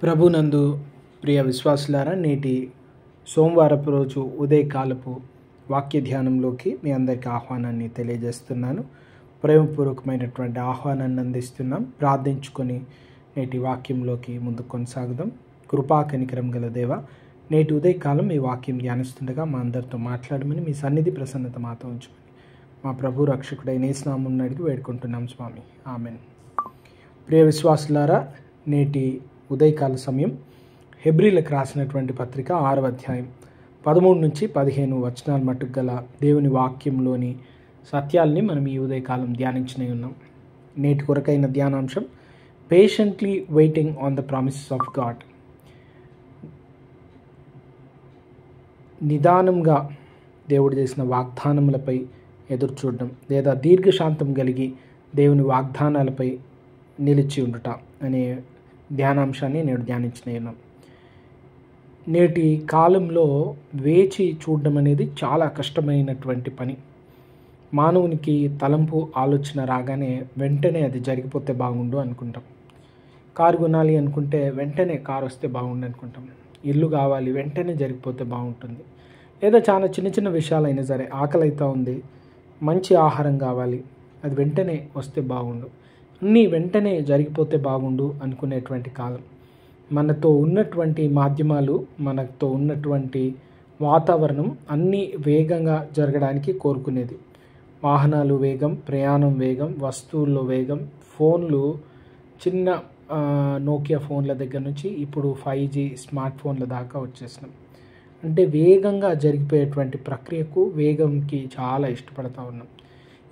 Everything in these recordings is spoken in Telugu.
ప్రభునందు ప్రియ విశ్వాసులారా, నేటి సోమవారపు రోజు ఉదయకాలపు వాక్య ధ్యానంలోకి మీ అందరికీ ఆహ్వానాన్ని తెలియజేస్తున్నాను. ప్రేమపూర్వకమైనటువంటి ఆహ్వానాన్ని అందిస్తున్నాం. ప్రార్థించుకొని నేటి వాక్యంలోకి ముందుకు కొనసాగుదాం. కృపా కనికరం గల దేవ, నేటి ఉదయకాలం మీ వాక్యం ధ్యానిస్తుండగా మా అందరితో మాట్లాడమని, మీ సన్నిధి ప్రసన్నత మాతో ఉంచమని మా ప్రభు రక్షకుడైన యేసు నామమున అడిగి వేడుకుంటున్నాం స్వామి, ఆమెన్. ప్రియ విశ్వాసులారా, నేటి ఉదయకాల సమయం హెబ్రీలకు రాసినటువంటి పత్రిక 6వ అధ్యాయం 13 నుంచి 15 వచనాల మట్టుకు గల దేవుని వాక్యంలోని సత్యాల్ని మనం ఈ ఉదయకాలం ధ్యానించనే ఉన్నాం. నేటి కొరకైన ధ్యానాంశం patiently waiting on the promises of God. నిదానంగా దేవుడు చేసిన వాగ్దానములపై ఎదురు చూడడం లేదా దీర్ఘశాంతం కలిగి దేవుని వాగ్దానాలపై నిలిచి ఉండుట అనే ధ్యానాంశాన్ని నేను ధ్యానించినాను. నేటి కాలంలో వేచి చూడడం అనేది చాలా కష్టమైనటువంటి పని. మానవునికి తలంపు ఆలోచన రాగానే వెంటనే అది జరిగిపోతే బాగుండు అనుకుంటాం. కారు కొనాలి అనుకుంటే వెంటనే కారు వస్తే బాగుండు అనుకుంటాం. ఇల్లు కావాలి వెంటనే జరిగిపోతే బాగుంటుంది. లేదా చాలా చిన్న చిన్న విషయాలైనా సరే, ఆకలి అవుతూ ఉంది, మంచి ఆహారం కావాలి, అది వెంటనే వస్తే బాగుండు, అన్నీ వెంటనే జరిగిపోతే బాగుండు అనుకునేటువంటి కాలం. మనతో ఉన్నటువంటి మాధ్యమాలు, మనతో ఉన్నటువంటి వాతావరణం అన్నీ వేగంగా జరగడానికి కోరుకునేది. వాహనాలు వేగం, ప్రయాణం వేగం, వస్తువుల్లో వేగం, ఫోన్లు చిన్న నోకియా ఫోన్ల దగ్గర నుంచి ఇప్పుడు 5G స్మార్ట్ ఫోన్ల దాకా వచ్చేసినాం. అంటే వేగంగా జరిగిపోయేటువంటి ప్రక్రియకు, వేగంకి చాలా ఇష్టపడతా ఉన్నాం.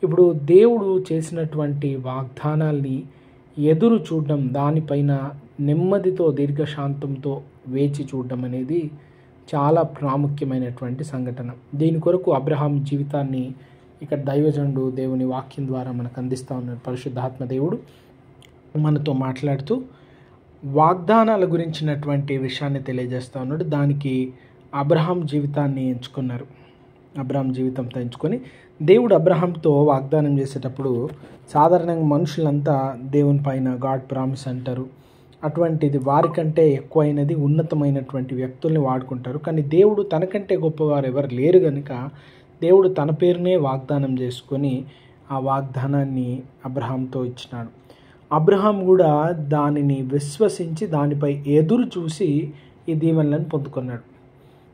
ఇప్పుడు దేవుడు చేసినటువంటి వాగ్దానాల్ని ఎదురు చూడడం, దానిపైన నెమ్మదితో దీర్ఘశాంతంతో వేచి చూడడం అనేది చాలా ప్రాముఖ్యమైనటువంటి సంఘటన. దీని కొరకు అబ్రహాం జీవితాన్ని ఇక్కడ దైవజనుడు దేవుని వాక్యం ద్వారా మనకు అందిస్తూ ఉన్నారు. పరిశుద్ధాత్మ దేవుడు మనతో మాట్లాడుతూ వాగ్దానాల గురించినటువంటి విషయాన్ని తెలియజేస్తూ ఉన్నాడు. దానికి అబ్రహాం జీవితాన్ని ఎంచుకున్నారు. అబ్రహాం జీవితంతో ఎంచుకొని దేవుడు అబ్రహాంతో వాగ్దానం చేసేటప్పుడు సాధారణంగా మనుషులంతా దేవుని పైన గాడ్ ప్రామిస్ అంటారు. అటువంటిది వారికంటే ఎక్కువైనది ఉన్నతమైనటువంటి వ్యక్తుల్ని వాడుకుంటారు. కానీ దేవుడు తనకంటే గొప్పవారు ఎవరు లేరు కనుక దేవుడు తన పేరునే వాగ్దానం చేసుకొని ఆ వాగ్దానాన్ని అబ్రహాంతో ఇచ్చినాడు. అబ్రహాం కూడా దానిని విశ్వసించి దానిపై ఎదురు చూసి ఈ దీవెనలను పొందుకున్నాడు.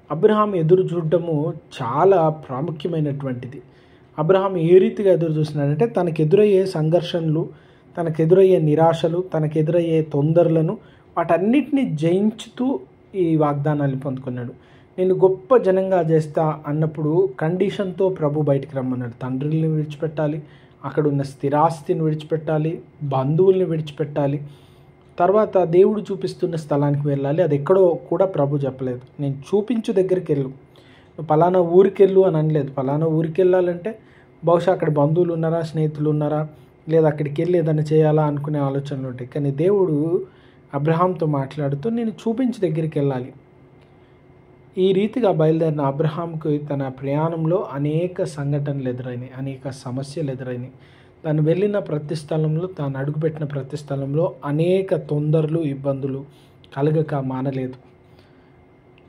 అబ్రహాం ఎదురు చూడటము చాలా ప్రాముఖ్యమైనటువంటిది. అబ్రహాం ఏ రీతిగా ఎదురు చూస్తున్నాడంటే, తనకు ఎదురయ్యే సంఘర్షణలు, తనకు ఎదురయ్యే నిరాశలు, తనకు ఎదురయ్యే తొందరలను వాటన్నిటిని జయించుతూ ఈ వాగ్దానాన్ని పొందుకున్నాడు. నేను గొప్ప జనంగా చేస్తా అన్నప్పుడు కండిషన్తో ప్రభు బయటికి రమ్మన్నాడు. తండ్రుల్ని విడిచిపెట్టాలి, అక్కడ ఉన్న స్థిరాస్తిని విడిచిపెట్టాలి, బంధువుల్ని విడిచిపెట్టాలి, తర్వాత దేవుడు చూపిస్తున్న స్థలానికి వెళ్ళాలి. అది ఎక్కడో కూడా ప్రభు చెప్పలేదు. నేను చూపించు దగ్గరికి వెళ్ళు, నువ్వు పలానా ఊరికి వెళ్ళు అని అనలేదు. పలానా ఊరికి వెళ్ళాలంటే బహుశా అక్కడ బంధువులు ఉన్నారా, స్నేహితులు ఉన్నారా, లేదా అక్కడికి వెళ్ళి ఏదైనా చేయాలా అనుకునే ఆలోచనలు ఉంటాయి. కానీ దేవుడు అబ్రహాంతో మాట్లాడుతూ నేను చూపించు దగ్గరికి వెళ్ళాలి. ఈ రీతిగా బయలుదేరిన అబ్రహాంకు తన ప్రయాణంలో అనేక సంఘటనలు ఎదురైనాయి, అనేక సమస్యలు ఎదురైనాయి. తాను వెళ్ళిన ప్రతి స్థలంలో, తాను అడుగుపెట్టిన ప్రతి స్థలంలో అనేక తొందరలు, ఇబ్బందులు కలగక మానలేదు.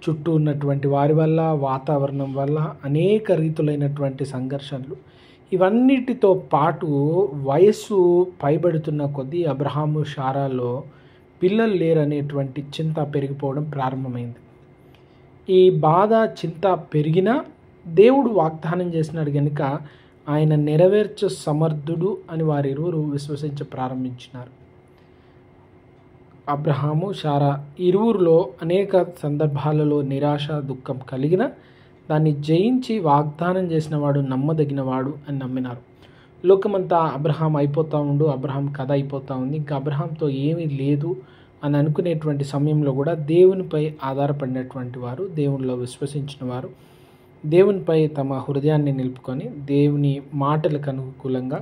చుట్టూ ఉన్నటువంటి వారి వల్ల, వాతావరణం వల్ల అనేక రీతులైనటువంటి సంఘర్షణలు. ఇవన్నిటితో పాటు వయస్సు పైబడుతున్న కొద్దీ అబ్రహాము షారాలో పిల్లలు లేరనేటువంటి చింత పెరిగిపోవడం ప్రారంభమైంది. ఈ బాధ, చింత పెరిగినా దేవుడు వాగ్దానం చేసినాడు కనుక ఆయన నెరవేర్చ సమర్థుడు అని వారిరువురు విశ్వసించ ప్రారంభించినారు. అబ్రహాము, శారా ఇరువురిలో అనేక సందర్భాలలో నిరాశ, దుఃఖం కలిగిన దాన్ని జయించి వాగ్దానం చేసిన వాడు నమ్మదగినవాడు అని నమ్మినారు. లోకమంతా అబ్రహాం అయిపోతూ ఉండు, అబ్రహాం కథ అయిపోతూ ఉంది, ఇంకా అబ్రహాంతో ఏమీ లేదు అని అనుకునేటువంటి సమయంలో కూడా దేవునిపై ఆధారపడినటువంటి వారు, దేవునిలో విశ్వసించిన వారు, దేవునిపై తమ హృదయాన్ని నిలుపుకొని దేవుని మాటలకు అనుకూలంగా,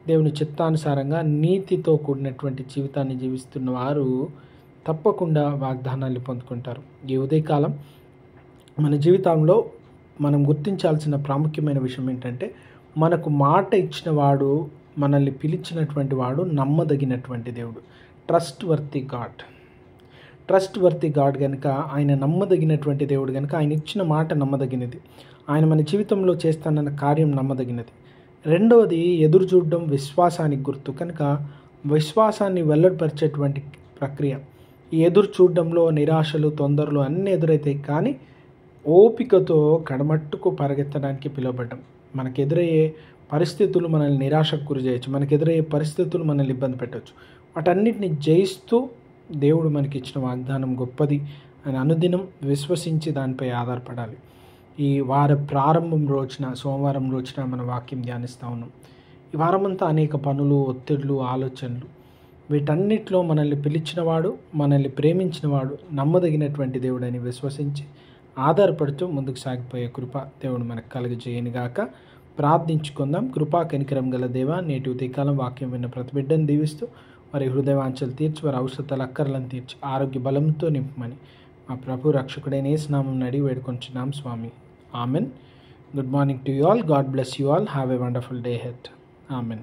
దేవుని చిత్తానుసారంగా నీతితో కూడినటువంటి జీవితాన్ని జీవిస్తున్న వారు తప్పకుండా వాగ్దానాన్ని పొందుకుంటారు. ఈ ఉదయకాలం మన జీవితంలో మనం గుర్తించాల్సిన ప్రాముఖ్యమైన విషయం ఏంటంటే, మనకు మాట ఇచ్చిన వాడు, మనల్ని పిలిచినటువంటి వాడు నమ్మదగినటువంటి దేవుడు. Trustworthy God. Trustworthy God కనుక, ఆయన నమ్మదగినటువంటి దేవుడు కనుక, ఆయన ఇచ్చిన మాట నమ్మదగినది, ఆయన మన జీవితంలో చేస్తానన్న కార్యం నమ్మదగినది. రెండవది ఎదురు చూడడం విశ్వాసానికి గుర్తు కనుక విశ్వాసాన్ని వెల్లడిపరిచేటువంటి ప్రక్రియ. ఈ ఎదురు చూడడంలో నిరాశలు, తొందరలు అన్నీ ఎదురైతాయి, కానీ ఓపికతో కడమట్టుకు పరిగెత్తడానికి పిలువబడ్డం. మనకు ఎదురయ్యే పరిస్థితులు మనల్ని నిరాశకు గురి చేయొచ్చు, మనకు ఎదురయ్యే పరిస్థితులు మనల్ని ఇబ్బంది పెట్టవచ్చు. వాటన్నిటిని జయిస్తూ దేవుడు మనకి ఇచ్చిన వాగ్దానం గొప్పది అని అనుదినం విశ్వసించి దానిపై ఆధారపడాలి. ఈ వార ప్రారంభం రోజున, సోమవారం రోజున మన వాక్యం ధ్యానిస్తూ ఉన్నాం. ఈ వారమంతా అనేక పనులు, ఒత్తిడులు, ఆలోచనలు, వీటన్నిటిలో మనల్ని పిలిచినవాడు, మనల్ని ప్రేమించినవాడు నమ్మదగినటువంటి దేవుడని విశ్వసించి ఆధారపడుతూ ముందుకు సాగిపోయే కృప దేవుడు మనకు కలుగజేయనుగాక. ప్రార్థించుకుందాం. కృపా కనికరం గల దేవా, నేటి ఉదయకాలం వాక్యం విన్న ప్రతి బిడ్డను దీవిస్తూ వారి హృదయవాంఛలు తీర్చి, వారి అవసరతల అక్కర్లను తీర్చి, ఆరోగ్య బలంతో నింపమని మా ప్రభు రక్షకుడైన యేసు నామమున అడిగి వేడుకొంచున్నాం స్వామి. Amen. Good morning to you all. God bless you all. Have a wonderful day హెడ్. ఆమెన్.